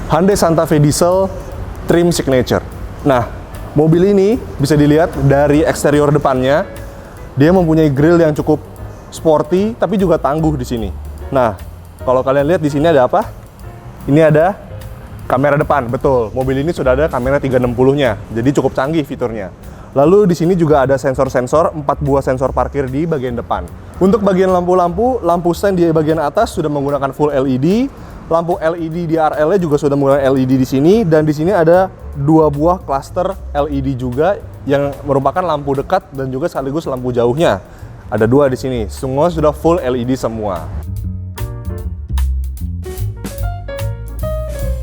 Hyundai Santa Fe Diesel Trim Signature. Nah, mobil ini bisa dilihat dari eksterior depannya, dia mempunyai grill yang cukup sporty tapi juga tangguh di sini. Nah, kalau kalian lihat di sini ada apa? Ini ada kamera depan, betul. Mobil ini sudah ada kamera 360-nya, jadi cukup canggih fiturnya. Lalu di sini juga ada sensor-sensor, 4 buah sensor parkir di bagian depan. Untuk bagian lampu-lampu, lampu stand di bagian atas sudah menggunakan full LED. Lampu LED di RL-nya juga sudah menggunakan LED di sini, dan di sini ada 2 buah klaster LED juga yang merupakan lampu dekat dan juga sekaligus lampu jauhnya. Ada 2 di sini, semua sudah full LED semua.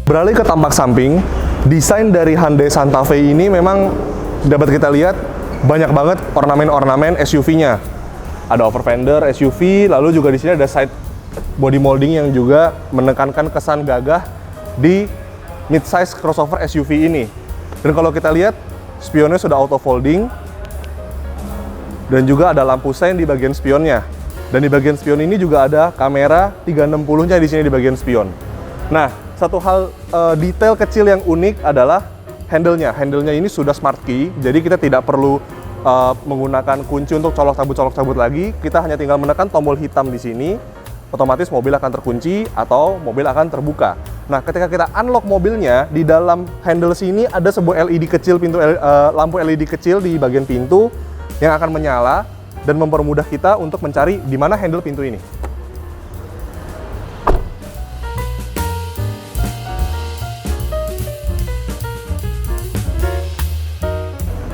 Beralih ke tampak samping, desain dari Hyundai Santa Fe ini memang dapat kita lihat banyak banget ornamen-ornamen SUV-nya. Ada over fender SUV, lalu juga di sini ada side body molding yang juga menekankan kesan gagah di mid-size crossover SUV ini. Dan kalau kita lihat, spionnya sudah auto folding dan juga ada lampu sein di bagian spionnya. Dan di bagian spion ini juga ada kamera 360-nya di sini di bagian spion. Nah, satu hal detail kecil yang unik adalah handle-nya. Handle-nya ini sudah smart key, jadi kita tidak perlu menggunakan kunci untuk colok cabut lagi. Kita hanya tinggal menekan tombol hitam di sini, otomatis mobil akan terkunci atau mobil akan terbuka. Nah, ketika kita unlock mobilnya, di dalam handle sini ada sebuah LED kecil, lampu LED kecil di bagian pintu yang akan menyala dan mempermudah kita untuk mencari di mana handle pintu ini.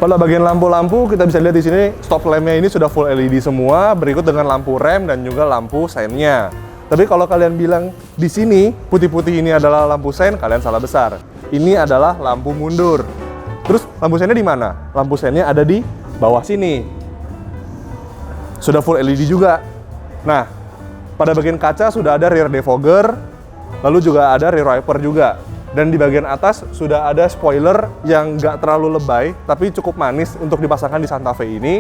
Pada bagian lampu-lampu, kita bisa lihat di sini stop lamp-nya ini sudah full LED semua, berikut dengan lampu rem dan juga lampu seinnya. Tapi kalau kalian bilang di sini putih-putih ini adalah lampu sein, kalian salah besar. Ini adalah lampu mundur. Terus lampu seinnya di mana? Lampu seinnya ada di bawah sini. Sudah full LED juga. Nah, pada bagian kaca sudah ada rear defogger, lalu juga ada rear wiper juga. Dan di bagian atas sudah ada spoiler yang nggak terlalu lebay, tapi cukup manis untuk dipasangkan di Santa Fe ini.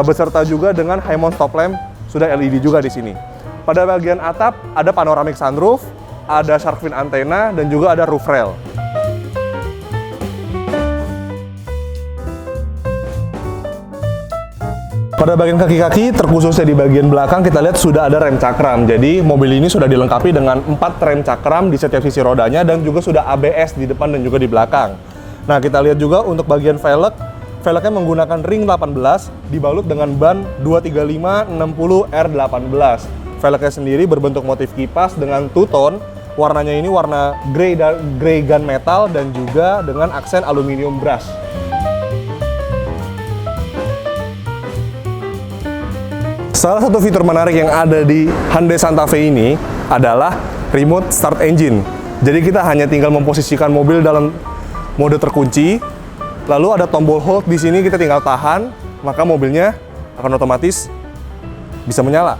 Beserta juga dengan high mount stop lamp, sudah LED juga di sini. Pada bagian atap ada panoramic sunroof, ada shark fin antena, dan juga ada roof rail. Pada bagian kaki-kaki, terkhususnya di bagian belakang, kita lihat sudah ada rem cakram. Jadi mobil ini sudah dilengkapi dengan 4 rem cakram di setiap sisi rodanya dan juga sudah ABS di depan dan juga di belakang. Nah, kita lihat juga untuk bagian velg, velgnya menggunakan ring 18 dibalut dengan ban 235/60R18. Velgnya sendiri berbentuk motif kipas dengan two-tone. Warnanya ini warna grey gunmetal dan juga dengan aksen aluminium brush. Salah satu fitur menarik yang ada di Hyundai Santa Fe ini adalah remote start engine. Jadi kita hanya tinggal memposisikan mobil dalam mode terkunci, lalu ada tombol hold di sini, kita tinggal tahan, maka mobilnya akan otomatis bisa menyala.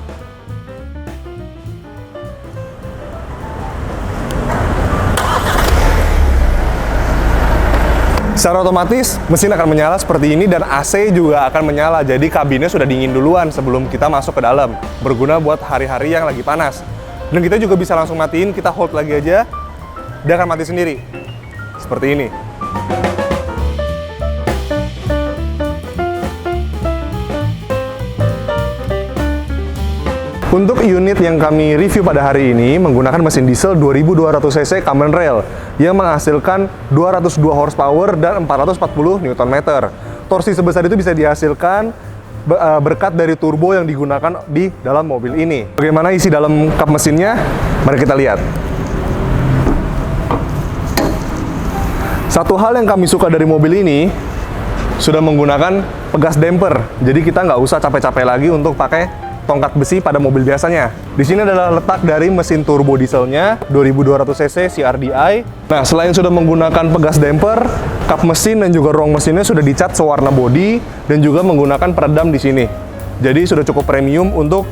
Secara otomatis mesin akan menyala seperti ini dan AC juga akan menyala. Jadi kabinnya sudah dingin duluan sebelum kita masuk ke dalam. Berguna buat hari-hari yang lagi panas. Dan kita juga bisa langsung matiin, kita hold lagi aja, dia akan mati sendiri. Seperti ini. Untuk unit yang kami review pada hari ini menggunakan mesin diesel 2200 cc common rail yang menghasilkan 202 horsepower dan 440 Nm. Torsi sebesar itu bisa dihasilkan berkat dari turbo yang digunakan di dalam mobil ini. Bagaimana isi dalam kap mesinnya? Mari kita lihat. Satu hal yang kami suka dari mobil ini sudah menggunakan pegas damper. Jadi kita nggak usah capek-capek lagi untuk pakai tongkat besi pada mobil biasanya. Di sini adalah letak dari mesin turbo dieselnya 2200 cc CRDI. Nah, selain sudah menggunakan pegas damper, kap mesin dan juga ruang mesinnya sudah dicat sewarna bodi dan juga menggunakan peredam di sini. Jadi sudah cukup premium untuk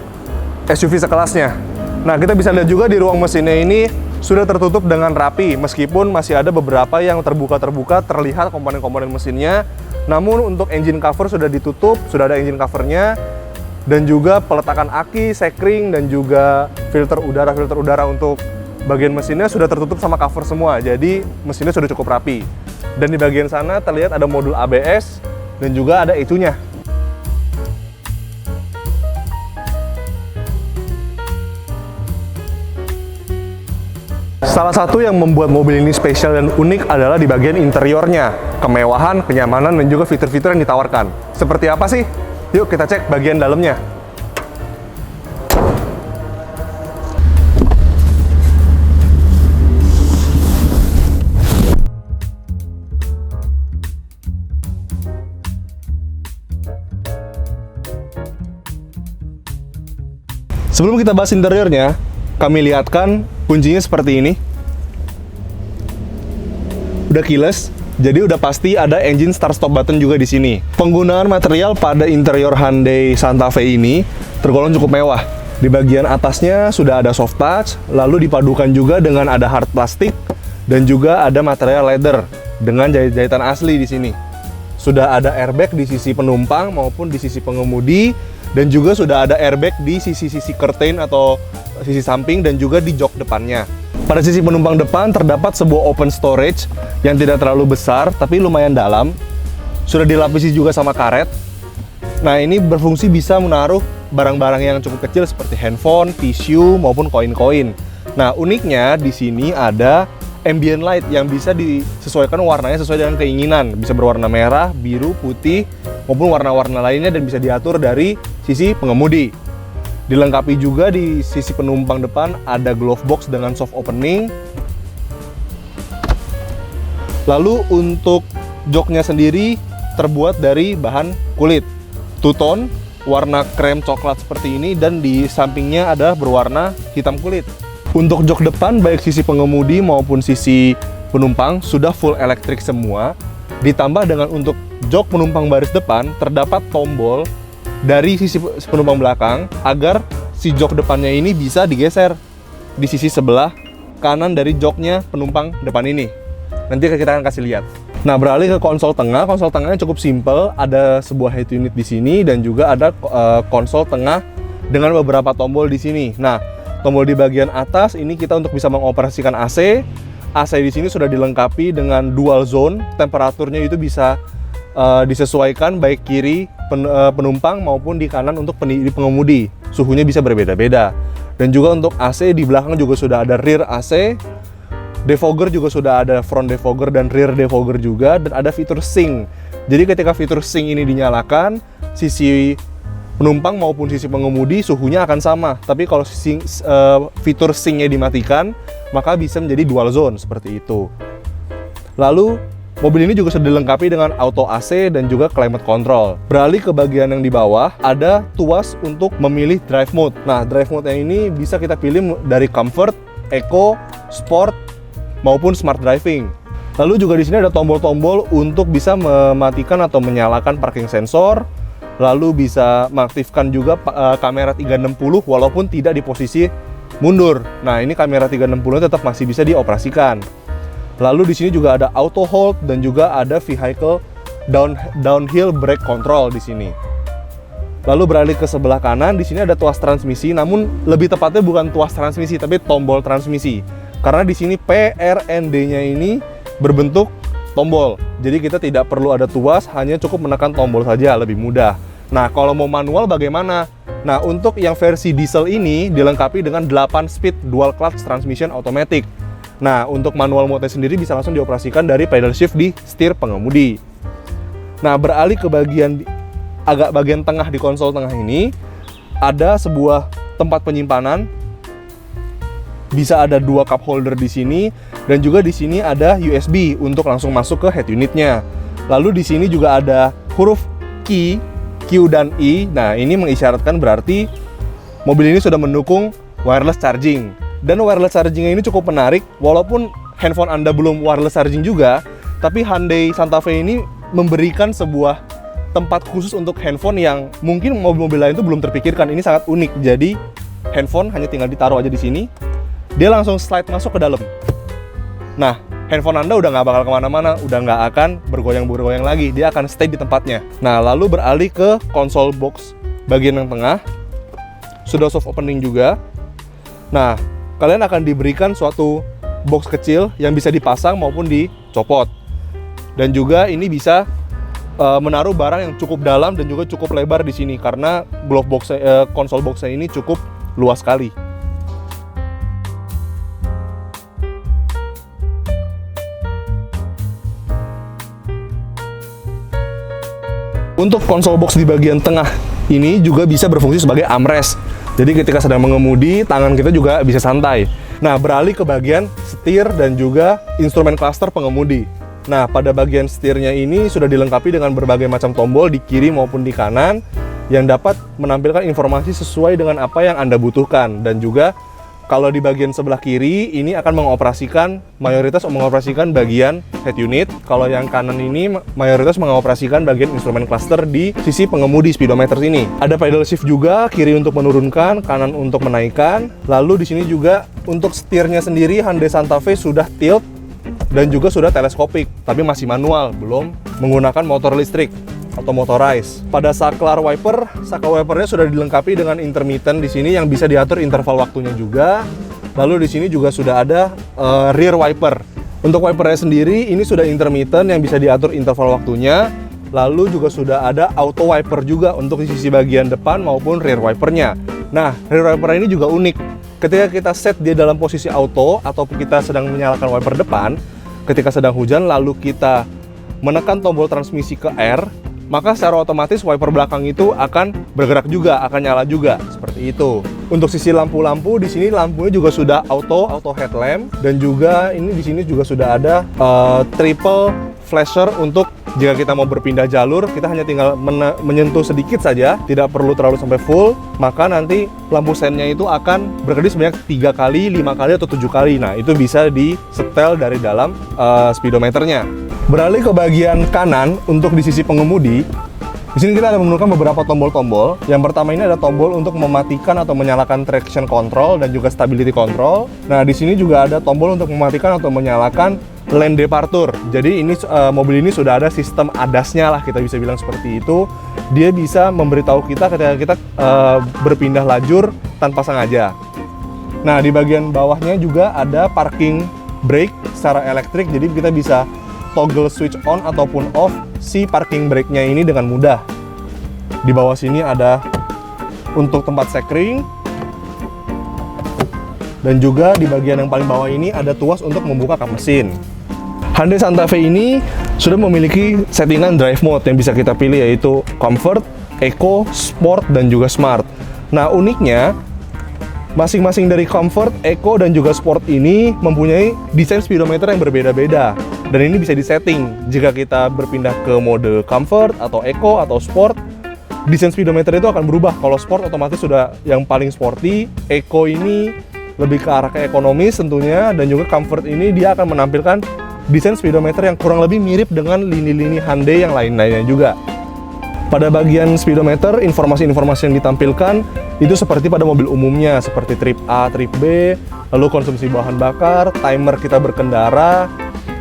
SUV sekelasnya. Nah, kita bisa lihat juga di ruang mesinnya ini sudah tertutup dengan rapi, meskipun masih ada beberapa yang terbuka-terbuka terlihat komponen-komponen mesinnya. Namun untuk engine cover sudah ditutup, sudah ada engine covernya. Dan juga peletakan aki, sekring, dan juga filter udara untuk bagian mesinnya sudah tertutup sama cover semua, jadi mesinnya sudah cukup rapi. Dan di bagian sana terlihat ada modul ABS dan juga ada ECU-nya. Salah satu yang membuat mobil ini spesial dan unik adalah di bagian interiornya. Kemewahan, kenyamanan, dan juga fitur-fitur yang ditawarkan. Seperti apa sih? Yuk kita cek bagian dalamnya. Sebelum kita bahas interiornya, kami lihatkan kuncinya seperti ini. Udah keyless, jadi udah pasti ada engine start stop button juga di sini. Penggunaan material pada interior Hyundai Santa Fe ini tergolong cukup mewah. Di bagian atasnya sudah ada soft touch, lalu dipadukan juga dengan ada hard plastik dan juga ada material leather dengan jahit-jahitan asli di sini. Sudah ada airbag di sisi penumpang maupun di sisi pengemudi, dan juga sudah ada airbag di sisi-sisi curtain atau sisi samping dan juga di jok depannya. Pada sisi penumpang depan terdapat sebuah open storage yang tidak terlalu besar tapi lumayan dalam. Sudah dilapisi juga sama karet. Nah, ini berfungsi bisa menaruh barang-barang yang cukup kecil seperti handphone, tisu maupun koin-koin. Nah, uniknya di sini ada ambient light yang bisa disesuaikan warnanya sesuai dengan keinginan. Bisa berwarna merah, biru, putih maupun warna-warna lainnya dan bisa diatur dari sisi pengemudi. Dilengkapi juga di sisi penumpang depan ada glove box dengan soft opening. Lalu untuk joknya sendiri terbuat dari bahan kulit two-tone, warna krem coklat seperti ini, dan di sampingnya ada berwarna hitam kulit. Untuk jok depan baik sisi pengemudi maupun sisi penumpang sudah full elektrik semua. Ditambah dengan untuk jok penumpang baris depan terdapat tombol dari sisi penumpang belakang agar si jok depannya ini bisa digeser di sisi sebelah kanan dari joknya penumpang depan ini. Nanti kita akan kasih lihat. Nah, beralih ke konsol tengah. Konsol tengahnya cukup simple, ada sebuah head unit di sini dan juga ada konsol tengah dengan beberapa tombol di sini. Nah, tombol di bagian atas ini kita untuk bisa mengoperasikan AC. AC di sini sudah dilengkapi dengan dual zone, temperaturnya itu bisa disesuaikan baik kiri penumpang maupun di kanan untuk pengemudi. Suhunya bisa berbeda-beda. Dan juga untuk AC di belakang juga sudah ada rear AC. Defogger juga sudah ada front defogger dan rear defogger juga, dan ada fitur sync. Jadi ketika fitur sync ini dinyalakan, sisi penumpang maupun sisi pengemudi suhunya akan sama. Tapi kalau fitur sync-nya dimatikan, maka bisa menjadi dual zone seperti itu. Lalu mobil ini juga sudah dilengkapi dengan auto AC dan juga climate control. Beralih ke bagian yang di bawah, ada tuas untuk memilih drive mode. Nah, drive mode yang ini bisa kita pilih dari comfort, eco, sport, maupun smart driving. Lalu juga di sini ada tombol-tombol untuk bisa mematikan atau menyalakan parking sensor. Lalu bisa mengaktifkan juga kamera 360 walaupun tidak di posisi mundur. Nah, ini kamera 360 tetap masih bisa dioperasikan. Lalu di sini juga ada auto hold dan juga ada vehicle downhill brake control di sini. Lalu beralih ke sebelah kanan, di sini ada tuas transmisi, namun lebih tepatnya bukan tuas transmisi tapi tombol transmisi. Karena di sini PRND-nya ini berbentuk tombol. Jadi kita tidak perlu ada tuas, hanya cukup menekan tombol saja, lebih mudah. Nah, kalau mau manual bagaimana? Nah, untuk yang versi diesel ini dilengkapi dengan 8 speed dual clutch transmission automatic. Nah, untuk manual mode sendiri bisa langsung dioperasikan dari pedal shift di setir pengemudi. Nah, beralih ke bagian tengah di konsol tengah ini, ada sebuah tempat penyimpanan. Bisa ada 2 cup holder di sini, dan juga di sini ada USB untuk langsung masuk ke head unitnya. Lalu di sini juga ada huruf Q dan I. Nah, ini mengisyaratkan berarti mobil ini sudah mendukung wireless charging. Dan wireless charging ini cukup menarik, walaupun handphone Anda belum wireless charging juga, tapi Hyundai Santa Fe ini memberikan sebuah tempat khusus untuk handphone yang mungkin mobil-mobil lain itu belum terpikirkan. Ini sangat unik. Jadi handphone hanya tinggal ditaruh aja di sini, dia langsung slide masuk ke dalam. Nah, handphone Anda udah nggak bakal kemana-mana, udah nggak akan bergoyang-bergoyang lagi, dia akan stay di tempatnya. Nah, lalu beralih ke console box bagian yang tengah, sudah soft opening juga. Nah, kalian akan diberikan suatu box kecil yang bisa dipasang maupun dicopot. Dan juga ini bisa menaruh barang yang cukup dalam dan juga cukup lebar di sini karena glove box konsol boxnya ini cukup luas sekali. Untuk konsol box di bagian tengah ini juga bisa berfungsi sebagai armrest. Jadi ketika sedang mengemudi, tangan kita juga bisa santai. Nah, beralih ke bagian setir dan juga instrumen cluster pengemudi. Nah, pada bagian setirnya ini sudah dilengkapi dengan berbagai macam tombol di kiri maupun di kanan yang dapat menampilkan informasi sesuai dengan apa yang Anda butuhkan. Dan juga kalau di bagian sebelah kiri ini akan mayoritas mengoperasikan bagian head unit. Kalau yang kanan ini mayoritas mengoperasikan bagian instrumen cluster di sisi pengemudi speedometer ini. Ada pedal shift juga, kiri untuk menurunkan, kanan untuk menaikkan. Lalu di sini juga untuk setirnya sendiri Hyundai Santa Fe sudah tilt dan juga sudah teleskopik, tapi masih manual, belum menggunakan motor listrik atau motorized. Pada saklar wipernya sudah dilengkapi dengan intermittent di sini yang bisa diatur interval waktunya juga. Lalu di sini juga sudah ada rear wiper. Untuk wipernya sendiri ini sudah intermittent yang bisa diatur interval waktunya. Lalu juga sudah ada auto wiper juga untuk di sisi bagian depan maupun rear wipernya. Nah, rear wiper ini juga unik. Ketika kita set dia dalam posisi auto atau kita sedang menyalakan wiper depan, ketika sedang hujan lalu kita menekan tombol transmisi ke R, maka secara otomatis wiper belakang itu akan bergerak juga, akan nyala juga, seperti itu. Untuk sisi lampu-lampu di sini lampunya juga sudah auto headlamp dan juga ini di sini juga sudah ada triple flasher untuk jika kita mau berpindah jalur, kita hanya tinggal menyentuh sedikit saja, tidak perlu terlalu sampai full, maka nanti lampu sennya itu akan berkedip sebanyak 3 kali, 5 kali, atau 7 kali. Nah, itu bisa di-setel dari dalam speedometernya. Beralih ke bagian kanan untuk di sisi pengemudi, di sini kita ada menemukan beberapa tombol-tombol. Yang pertama ini ada tombol untuk mematikan atau menyalakan traction control dan juga stability control. Nah, di sini juga ada tombol untuk mematikan atau menyalakan lane departure. Jadi ini mobil ini sudah ada sistem ADAS-nya lah, kita bisa bilang seperti itu. Dia bisa memberitahu kita ketika kita berpindah lajur tanpa sengaja. Nah, di bagian bawahnya juga ada parking brake secara elektrik. Jadi kita bisa toggle switch on ataupun off si parking brake-nya ini dengan mudah. Di bawah sini ada untuk tempat sekring. Dan juga di bagian yang paling bawah ini ada tuas untuk membuka kap mesin. Hyundai Santa Fe ini sudah memiliki settingan drive mode yang bisa kita pilih, yaitu Comfort, Eco, Sport, dan juga Smart. Nah, uniknya masing-masing dari Comfort, Eco, dan juga Sport ini mempunyai desain speedometer yang berbeda-beda. Dan ini bisa disetting jika kita berpindah ke mode Comfort atau Eco atau Sport. Desain speedometer itu akan berubah. Kalau Sport otomatis sudah yang paling sporty, Eco ini lebih ke arah ke ekonomis tentunya, dan juga Comfort ini dia akan menampilkan desain speedometer yang kurang lebih mirip dengan lini-lini Hyundai yang lain-lainnya juga. Pada bagian speedometer, informasi-informasi yang ditampilkan itu seperti pada mobil umumnya, seperti trip A, trip B, lalu konsumsi bahan bakar, timer kita berkendara,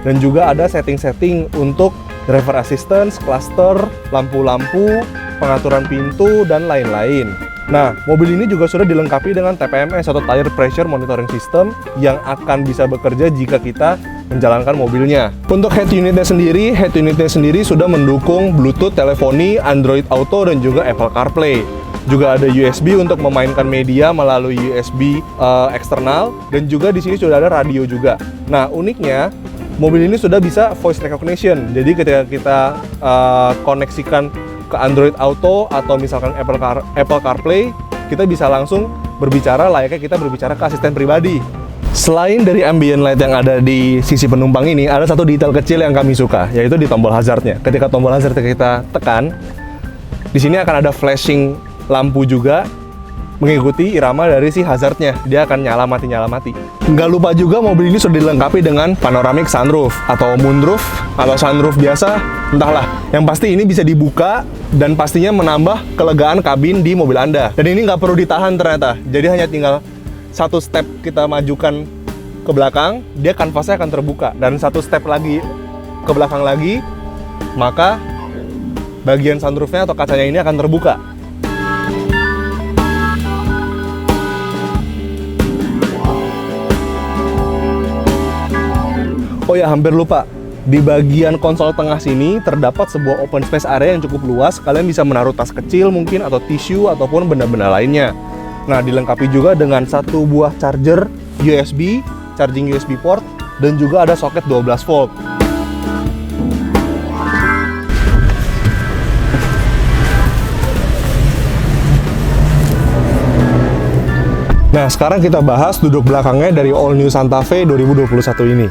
dan juga ada setting-setting untuk driver assistance, cluster, lampu-lampu, pengaturan pintu, dan lain-lain. Nah, mobil ini juga sudah dilengkapi dengan TPMS atau Tire Pressure Monitoring System yang akan bisa bekerja jika kita menjalankan mobilnya. Untuk head unitnya sendiri sudah mendukung Bluetooth, teleponi, Android Auto, dan juga Apple CarPlay. Juga ada USB untuk memainkan media melalui USB eksternal, dan juga di sini sudah ada radio juga. Nah, uniknya mobil ini sudah bisa voice recognition. Jadi ketika kita koneksikan ke Android Auto atau misalkan Apple CarPlay, kita bisa langsung berbicara layaknya kita berbicara ke asisten pribadi. Selain dari ambient light yang ada di sisi penumpang ini, ada satu detail kecil yang kami suka, yaitu di tombol hazardnya. Ketika tombol hazard kita tekan, di sini akan ada flashing lampu juga mengikuti irama dari si hazardnya. Dia akan nyala mati. Nggak lupa juga mobil ini sudah dilengkapi dengan panoramic sunroof atau moonroof atau sunroof biasa, entahlah. Yang pasti ini bisa dibuka dan pastinya menambah kelegaan kabin di mobil Anda. Dan ini nggak perlu ditahan ternyata. Jadi hanya tinggal satu step kita majukan ke belakang, dia kanvasnya akan terbuka. Dan satu step lagi ke belakang lagi, maka bagian sunroofnya atau kacanya ini akan terbuka. Oh ya, hampir lupa. Di bagian konsol tengah sini terdapat sebuah open space area yang cukup luas. Kalian bisa menaruh tas kecil mungkin, atau tisu, ataupun benda-benda lainnya. Nah, dilengkapi juga dengan satu buah charger USB, charging USB port, dan juga ada soket 12 volt. Nah, sekarang kita bahas duduk belakangnya dari All New Santa Fe 2021 ini.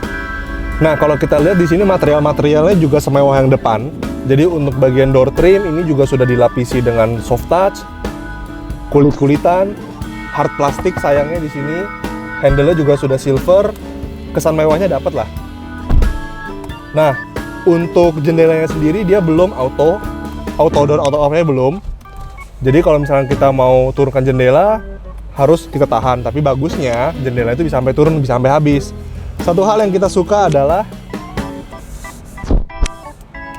Nah, kalau kita lihat di sini material-materialnya juga semewah yang depan. Jadi untuk bagian door trim ini juga sudah dilapisi dengan soft touch, kulit-kulitan, hard plastik sayangnya di sini. Handle-nya juga sudah silver, kesan mewahnya dapat lah. Nah, untuk jendelanya sendiri dia belum auto door, auto off-nya belum. Jadi kalau misalnya kita mau turunkan jendela, harus kita tahan. Tapi bagusnya jendela itu bisa sampai turun, bisa sampai habis. Satu hal yang kita suka adalah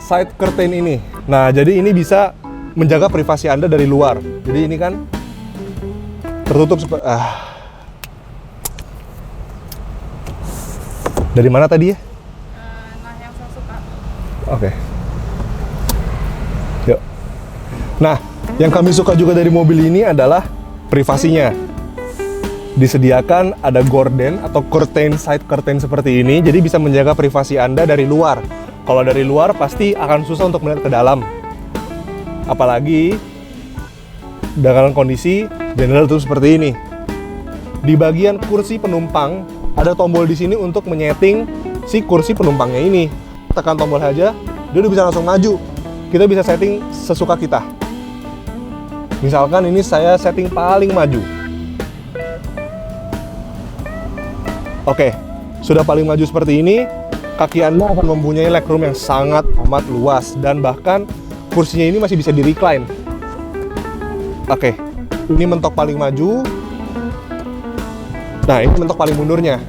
side curtain ini. Nah, jadi ini bisa menjaga privasi Anda dari luar. Jadi ini kan tertutup seperti Dari mana tadi ya? Nah, yang saya suka. Oke. Yuk. Nah, yang kami suka juga dari mobil ini adalah privasinya. Disediakan ada gorden atau curtain, side curtain seperti ini, jadi bisa menjaga privasi Anda dari luar. Kalau dari luar pasti akan susah untuk melihat ke dalam. Apalagi dalam kondisi jendela tuh seperti ini. Di bagian kursi penumpang ada tombol di sini untuk menyeting si kursi penumpangnya ini. Tekan tombol aja, dia udah bisa langsung maju. Kita bisa setting sesuka kita. Misalkan ini saya setting paling maju. Oke, sudah paling maju seperti ini, kaki Anda akan mempunyai legroom yang sangat amat luas dan bahkan kursinya ini masih bisa di-recline. Oke, ini mentok paling maju. Nah, ini mentok paling mundurnya.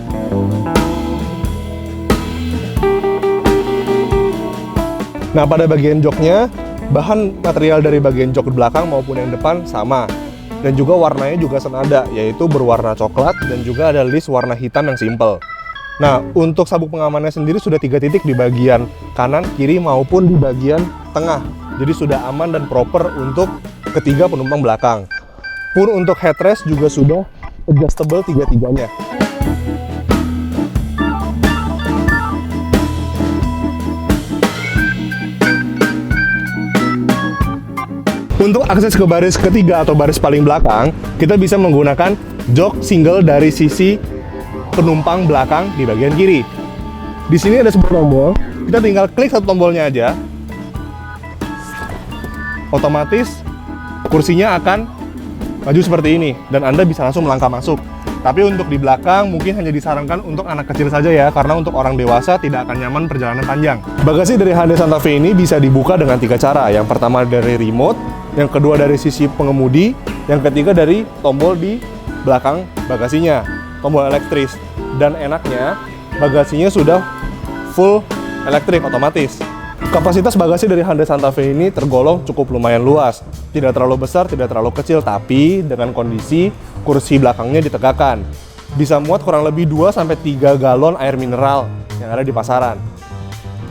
Nah, pada bagian joknya, bahan material dari bagian jok belakang maupun yang depan sama. Dan juga warnanya juga senada, yaitu berwarna coklat dan juga ada list warna hitam yang simple. Nah, untuk sabuk pengamannya sendiri sudah 3 titik di bagian kanan, kiri maupun di bagian tengah. Jadi sudah aman dan proper untuk ketiga penumpang belakang. Pun untuk headrest juga sudah adjustable 3-tiganya. Untuk akses ke baris ketiga atau baris paling belakang, kita bisa menggunakan jok single dari sisi penumpang belakang di bagian kiri. Di sini ada sebuah tombol, kita tinggal klik satu tombolnya aja. Otomatis kursinya akan maju seperti ini dan Anda bisa langsung melangkah masuk. Tapi untuk di belakang mungkin hanya disarankan untuk anak kecil saja ya, karena untuk orang dewasa tidak akan nyaman perjalanan panjang. Bagasi dari Hyundai Santa Fe ini bisa dibuka dengan 3 cara. Yang pertama dari remote, yang kedua dari sisi pengemudi, yang ketiga dari tombol di belakang bagasinya, tombol elektris. Dan enaknya bagasinya sudah full elektrik otomatis. Kapasitas bagasi dari Hyundai Santa Fe ini tergolong cukup lumayan luas. Tidak terlalu besar, tidak terlalu kecil, tapi dengan kondisi kursi belakangnya ditegakkan. Bisa muat kurang lebih 2-3 galon air mineral yang ada di pasaran.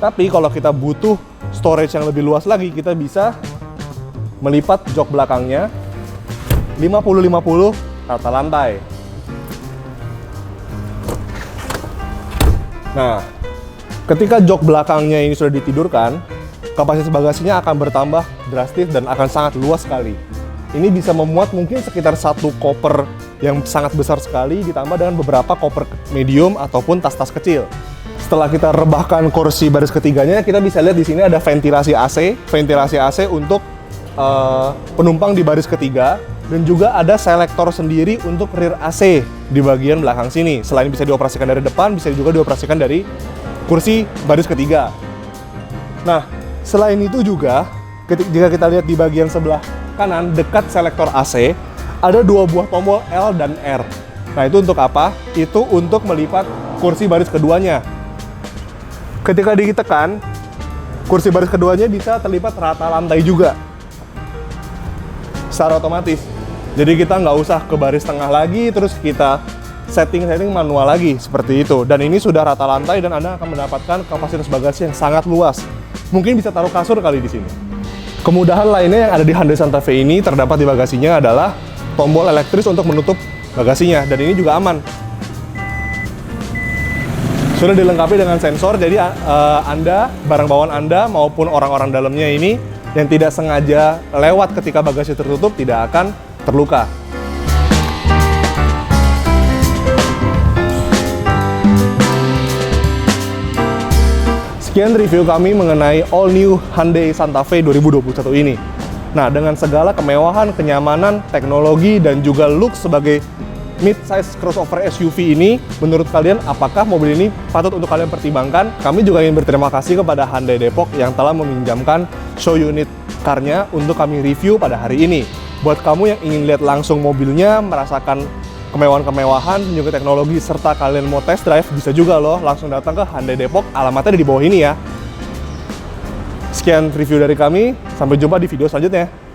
Tapi kalau kita butuh storage yang lebih luas lagi, kita bisa melipat jok belakangnya 50-50 rata lantai. Nah, ketika jok belakangnya ini sudah ditidurkan, kapasitas bagasinya akan bertambah drastis dan akan sangat luas sekali. Ini bisa memuat mungkin sekitar 1 koper yang sangat besar sekali, ditambah dengan beberapa koper medium ataupun tas-tas kecil. Setelah kita rebahkan kursi baris ketiganya, kita bisa lihat di sini ada ventilasi AC untuk penumpang di baris ketiga, dan juga ada selektor sendiri untuk rear AC di bagian belakang sini. Selain bisa dioperasikan dari depan, bisa juga dioperasikan dari kursi baris ketiga. Nah, selain itu juga, jika kita lihat di bagian sebelah kanan, dekat selektor AC, ada 2 buah tombol L dan R. Nah, itu untuk apa? Itu untuk melipat kursi baris keduanya. Ketika ditekan, kursi baris keduanya bisa terlipat rata lantai juga secara otomatis. Jadi kita nggak usah ke baris tengah lagi, terus kita setting manual lagi seperti itu. Dan ini sudah rata lantai dan Anda akan mendapatkan kapasitas bagasi yang sangat luas. Mungkin bisa taruh kasur kali di sini. Kemudahan lainnya yang ada di Hyundai Santa Fe ini terdapat di bagasinya adalah tombol elektris untuk menutup bagasinya, dan ini juga aman. Sudah dilengkapi dengan sensor, jadi Anda, barang bawaan Anda maupun orang-orang dalamnya ini yang tidak sengaja lewat ketika bagasi tertutup tidak akan terluka. Sekian review kami mengenai all new Hyundai Santa Fe 2021 ini. Nah, dengan segala kemewahan, kenyamanan, teknologi, dan juga look sebagai mid-size crossover SUV ini, menurut kalian apakah mobil ini patut untuk kalian pertimbangkan? Kami juga ingin berterima kasih kepada Hyundai Depok yang telah meminjamkan show unit car-nya untuk kami review pada hari ini. Buat kamu yang ingin lihat langsung mobilnya, merasakan kemewahan-kemewahan, juga teknologi, serta kalian mau test drive, bisa juga loh langsung datang ke Hyundai Depok, alamatnya ada di bawah ini ya. Sekian review dari kami, sampai jumpa di video selanjutnya.